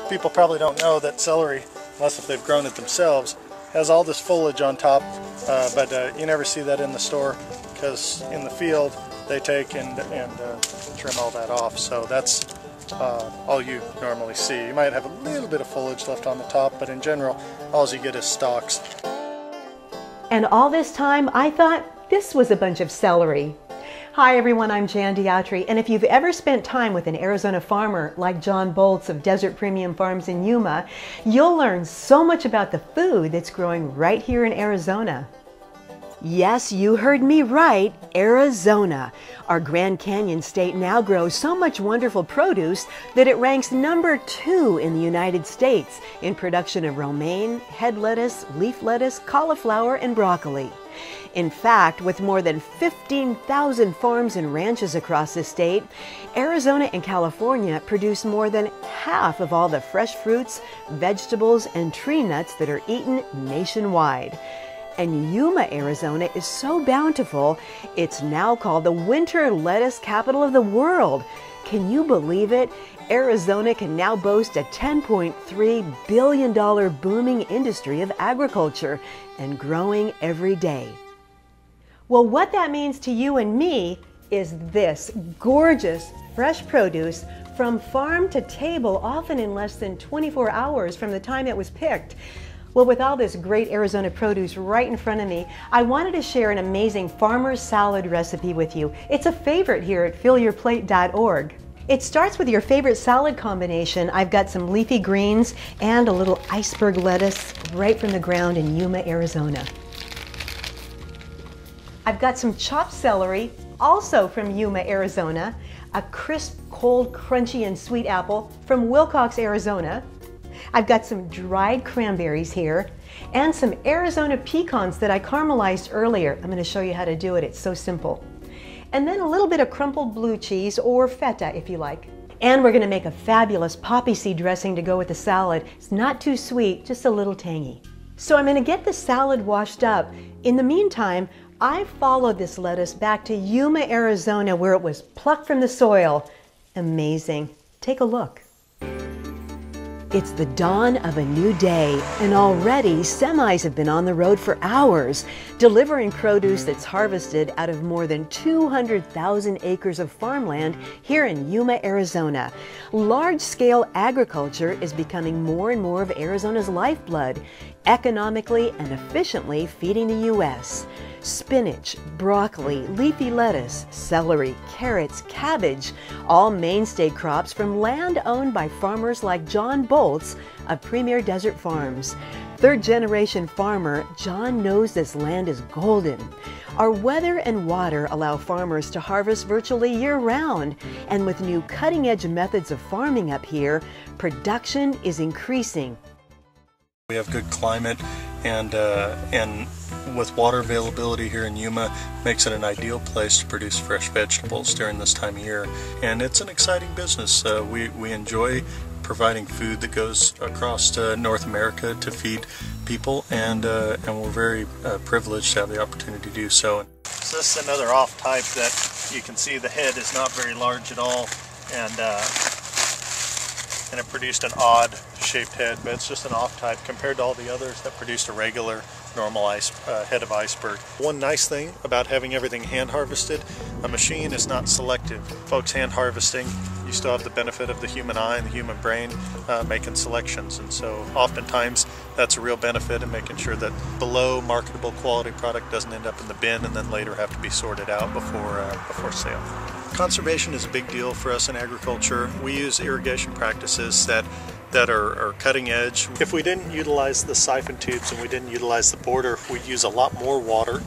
People probably don't know that celery, unless if they've grown it themselves, has all this foliage on top, but you never see that in the store because in the field they take and trim all that off. So that's all you normally see. You might have a little bit of foliage left on the top, but in general, all you get is stalks. And all this time, I thought this was a bunch of celery. Hi everyone, I'm Jan Diatri, and if you've ever spent time with an Arizona farmer like John Boltz of Desert Premium Farms in Yuma, you'll learn so much about the food that's growing right here in Arizona. Yes, you heard me right, Arizona. Our Grand Canyon state now grows so much wonderful produce that it ranks #2 in the United States in production of romaine, head lettuce, leaf lettuce, cauliflower, and broccoli. In fact, with more than 15,000 farms and ranches across the state, Arizona and California produce more than half of all the fresh fruits, vegetables, and tree nuts that are eaten nationwide. And Yuma, Arizona is so bountiful, it's now called the winter lettuce capital of the world. Can you believe it? Arizona can now boast a $10.3 billion booming industry of agriculture and growing every day. Well, what that means to you and me is this gorgeous, fresh produce from farm to table, often in less than 24 hours from the time it was picked. Well, with all this great Arizona produce right in front of me, I wanted to share an amazing farmer's salad recipe with you. It's a favorite here at fillyourplate.org. It starts with your favorite salad combination. I've got some leafy greens and a little iceberg lettuce right from the ground in Yuma, Arizona. I've got some chopped celery, also from Yuma, Arizona, a crisp, cold, crunchy, and sweet apple from Willcox, Arizona. I've got some dried cranberries here and some Arizona pecans that I caramelized earlier. I'm going to show you how to do it. It's so simple. And then a little bit of crumpled blue cheese or feta if you like. And we're going to make a fabulous poppy seed dressing to go with the salad. It's not too sweet, just a little tangy. So I'm going to get the salad washed up. In the meantime, I followed this lettuce back to Yuma, Arizona, where it was plucked from the soil. Amazing. Take a look. It's the dawn of a new day, and already semis have been on the road for hours, delivering produce that's harvested out of more than 200,000 acres of farmland here in Yuma, Arizona. Large-scale agriculture is becoming more and more of Arizona's lifeblood, economically and efficiently feeding the U.S. Spinach, broccoli, leafy lettuce, celery, carrots, cabbage, all mainstay crops from land owned by farmers like John Boltz of Premier Desert Farms. Third-generation farmer, John knows this land is golden. Our weather and water allow farmers to harvest virtually year-round, and with new cutting-edge methods of farming up here, production is increasing. We have good climate, and with water availability here in Yuma, makes it an ideal place to produce fresh vegetables during this time of year. And it's an exciting business. We enjoy providing food that goes across North America to feed people, and we're very privileged to have the opportunity to do so. So this is another off type that you can see the head is not very large at all, and it produced an odd shaped head, but it's just an off type compared to all the others that produced a regular normal head of iceberg. One nice thing about having everything hand harvested, a machine is not selective. Folks hand harvesting, you still have the benefit of the human eye and the human brain making selections, and so oftentimes that's a real benefit in making sure that below marketable quality product doesn't end up in the bin and then later have to be sorted out before sale. Conservation is a big deal for us in agriculture. We use irrigation practices that are cutting edge. If we didn't utilize the siphon tubes and we didn't utilize the border, we'd use a lot more water,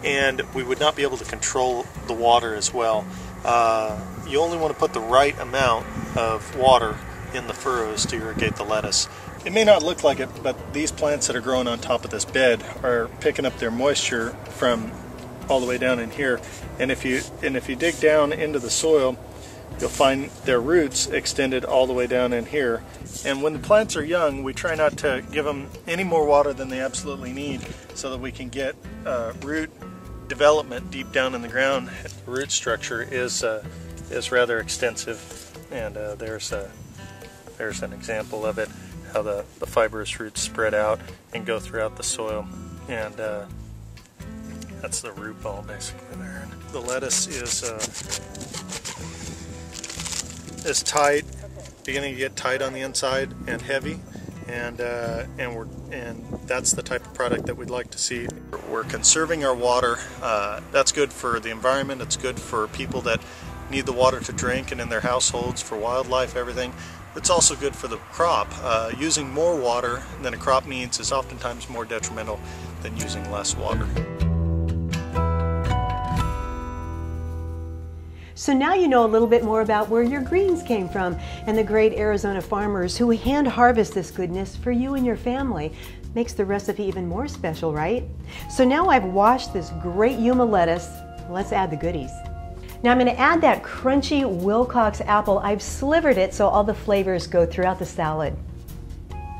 and we would not be able to control the water as well. You only want to put the right amount of water in the furrows to irrigate the lettuce. It may not look like it, but these plants that are growing on top of this bed are picking up their moisture from all the way down in here, and if you dig down into the soil, you'll find their roots extended all the way down in here. And when the plants are young, we try not to give them any more water than they absolutely need so that we can get root development deep down in the ground. The root structure is rather extensive, and there's There's an example of it, how the fibrous roots spread out and go throughout the soil. And that's the root ball basically there. And the lettuce is tight, beginning to get tight on the inside and heavy, and that's the type of product that we'd like to see. We're conserving our water. That's good for the environment. It's good for people that need the water to drink and in their households, for wildlife, everything. It's also good for the crop. Using more water than a crop needs is oftentimes more detrimental than using less water. So now you know a little bit more about where your greens came from and the great Arizona farmers who hand harvest this goodness for you and your family. Makes the recipe even more special, right? So now I've washed this great Yuma lettuce. Let's add the goodies. Now I'm going to add that crunchy Wilcox apple. I've slivered it so all the flavors go throughout the salad.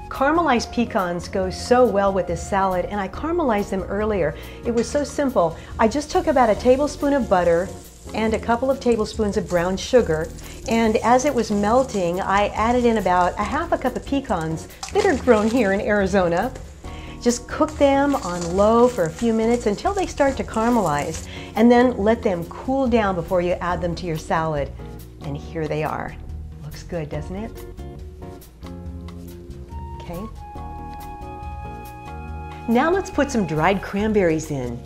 Caramelized pecans go so well with this salad, and I caramelized them earlier. It was so simple. I just took about a tablespoon of butter and a couple of tablespoons of brown sugar, and as it was melting I added in about a half a cup of pecans that are grown here in Arizona. Just cook them on low for a few minutes until they start to caramelize, and then let them cool down before you add them to your salad. And here they are. Looks good, doesn't it? Okay. Now let's put some dried cranberries in.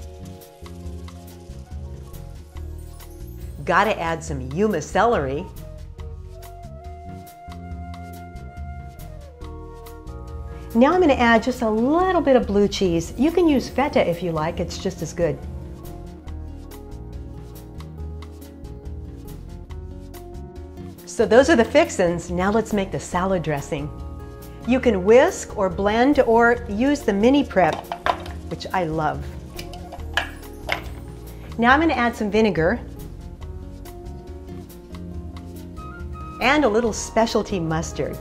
Gotta add some Yuma celery. Now I'm going to add just a little bit of blue cheese. You can use feta if you like, it's just as good. So those are the fixins. Now let's make the salad dressing. You can whisk or blend or use the mini prep, which I love. Now I'm going to add some vinegar and a little specialty mustard.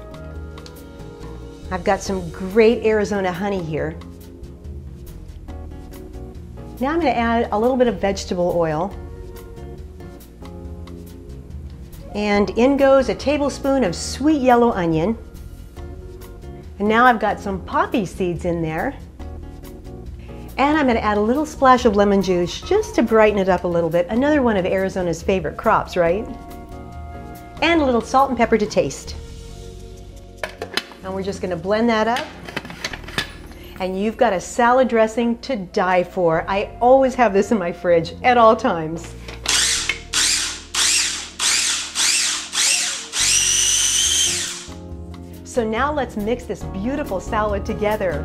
I've got some great Arizona honey here. Now I'm going to add a little bit of vegetable oil. And in goes a tablespoon of sweet yellow onion. And now I've got some poppy seeds in there. And I'm going to add a little splash of lemon juice just to brighten it up a little bit. Another one of Arizona's favorite crops, right? And a little salt and pepper to taste. And we're just going to blend that up. And you've got a salad dressing to die for. I always have this in my fridge at all times. So now let's mix this beautiful salad together.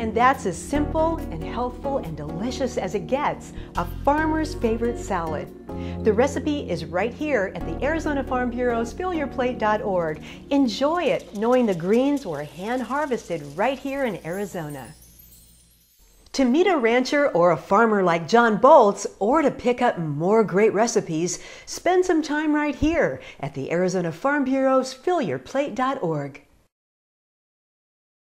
And that's as simple and healthful and delicious as it gets, a farmer's favorite salad. The recipe is right here at the Arizona Farm Bureau's FillYourPlate.org. Enjoy it, knowing the greens were hand harvested right here in Arizona. To meet a rancher or a farmer like John Boltz, or to pick up more great recipes, spend some time right here at the Arizona Farm Bureau's FillYourPlate.org.